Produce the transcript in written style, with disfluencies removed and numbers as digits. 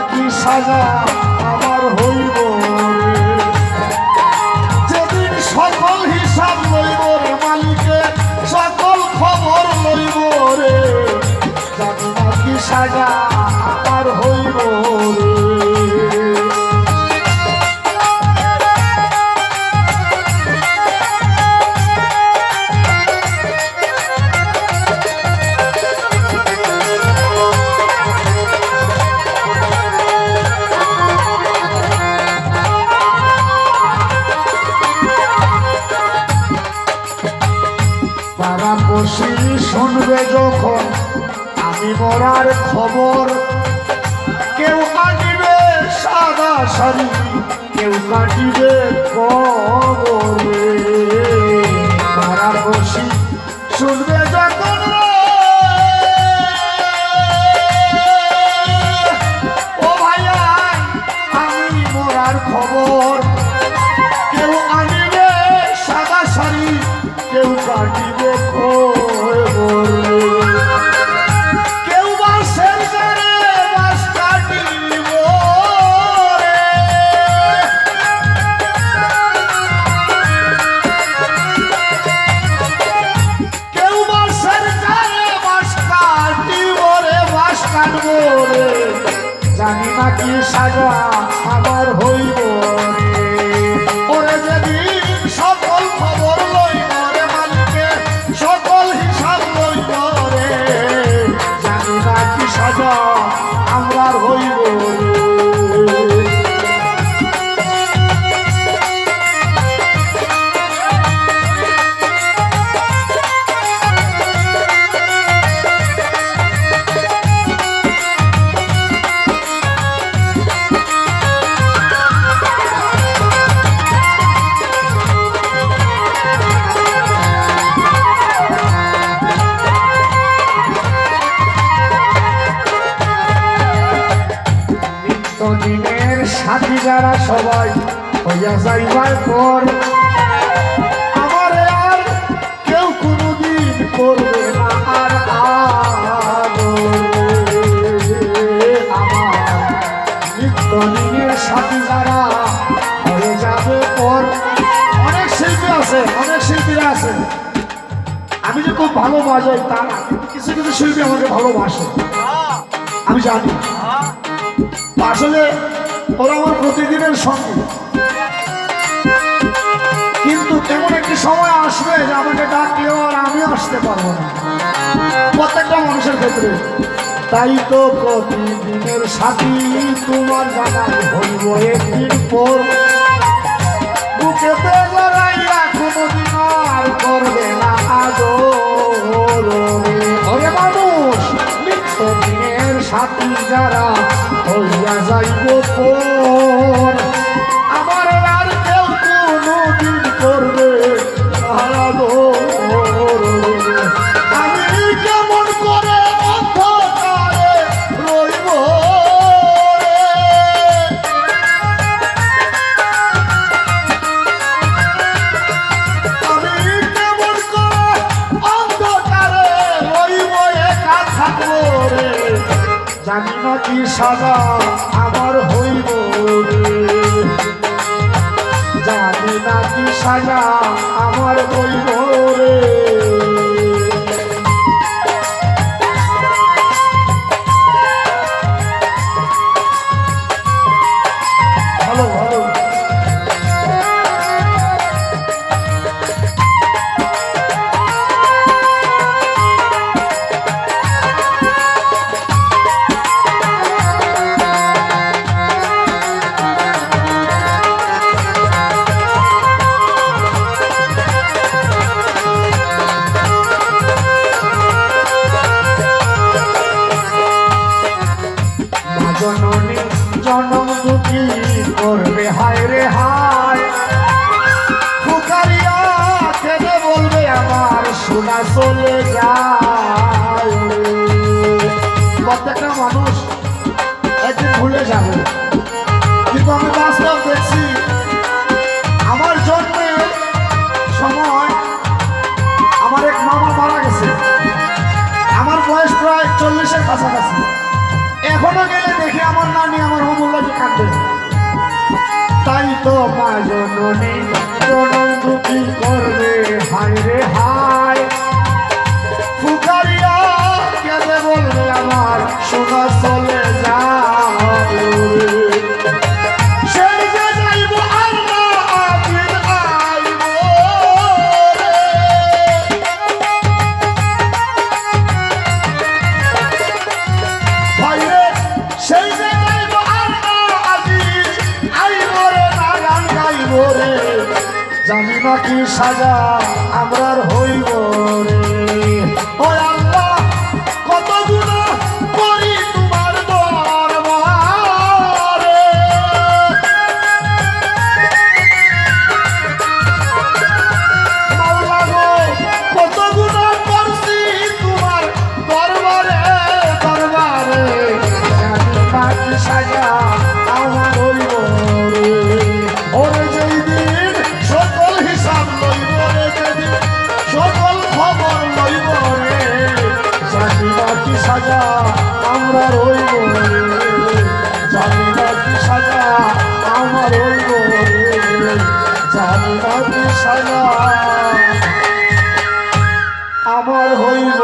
কি সাজা আমার হইব রে, যেদিন সকল হিসাব লইব রে মালিকে, সকল খবর লইব রে, জানি না কি সাজা আমার হইব রে। পাড়াপড়শি শুনবে যখন আমি মরার খবর, কেউ কাটিবে সাদা শাড়ি, কেউ কাটিবে কবরে। পাড়াপড়শি শুনবে যখন ও ভাইয়া আমি মরার খবর, কেউ আনিবে সাদা শাড়ি, কেউ কাটিবে কবরে, কেউ বাঁশের গায়ে বাঁশ কাটিব রে, কেউ বাঁশের গায়ে বাঁশ কাটিব রে, বাঁশ কাটব রে, জানি না কি সাজা আমার হইব রে। ওরে যেদিন সকল খবর লইব রে মালিকে, সকল হিসাব লইব রে, জানি না কি সাজা আমার হইব রে। দিনের সাথী যারা সবাই হইয়া যাইবার পর, আমার আর কেউ কোনোদিন করবে না আর আমার নিত্য দিনের সাথী যারা হয়ে যাবে পর। অনেক শিল্পী আছে, অনেক শিল্পীরা আছে, আমি যে খুব ভালো বাজাই তা না, কিছু কিছু শিল্পী আমাকে ভালোবাসে, আমি জানি। আসলে ওরা আমার প্রতিদিনের সঙ্গে, কিন্তু এমন একটি সময় আসবে যে আমাকে ডাকলেও আর আমিও আসতে পারবো না, প্রত্যেকটা মানুষের ক্ষেত্রে। তাই তো প্রতিদিনের সাথী তোমার জানাই হইব একদিন পর, বুকেতে জড়াইয়া কোনোদিন আর করবে না আদর। ওরে মানুষ নিত্যদিনের সাথী যারা হইয়া যাইব পর, আমার আর কেউ কোনোদিন করবে আমি কেমন করে অন্ধকারে রইব রে, আমি কেমন করে অন্ধকারে রইব, একা থাকবো রে, জানি না কি সাজা আমার হইব রে, জানি না কি সাজা আমার হইব রে। ভালো ভালো জননী জনম দুঃখী করবে হায় রে হায়, ফুকারিয়া কেঁদে বলবে আমার সোনা চলে যায়। প্রত্যেকটা মানুষ একদিন ভুলে যাবে, কিন্তু আমি বাস্তব দেখছি আমার জন্মের সময় আমার এক মামা মারা গেছে, আমার বয়স প্রায় 40-এর কাছাকাছি। এখনো গেলে দেখি আমার নানি আমার তো মা জননী জনম দুঃখী করবে হায় রে হায় ফুকারিয়া কেঁদে বলবে আমার সোনা চলে যাও সেই যে যাইব আর না আদিন আইব রে। ভাই রে সেই যে যাইব আর না আদিন আইব রে না গান গাইব রে জানি না কি সাজা আমরার হইব রে। ও আল্লাহ কত গুনাহ করি তোমার দরবারে মাওলা গো কত গুনাহ করছি তোমার দরবারে দরবারে জানি না কি সাজা আমার হইব রে। ওরে যেই দিন সকল হিসাব লইব রে যেদিন সকল খবর লইব রে জানি না কি সাজা আমরা রইব রে জানি না কি সাজা আমার রইব রে জানি না কি সাজা আমার হইব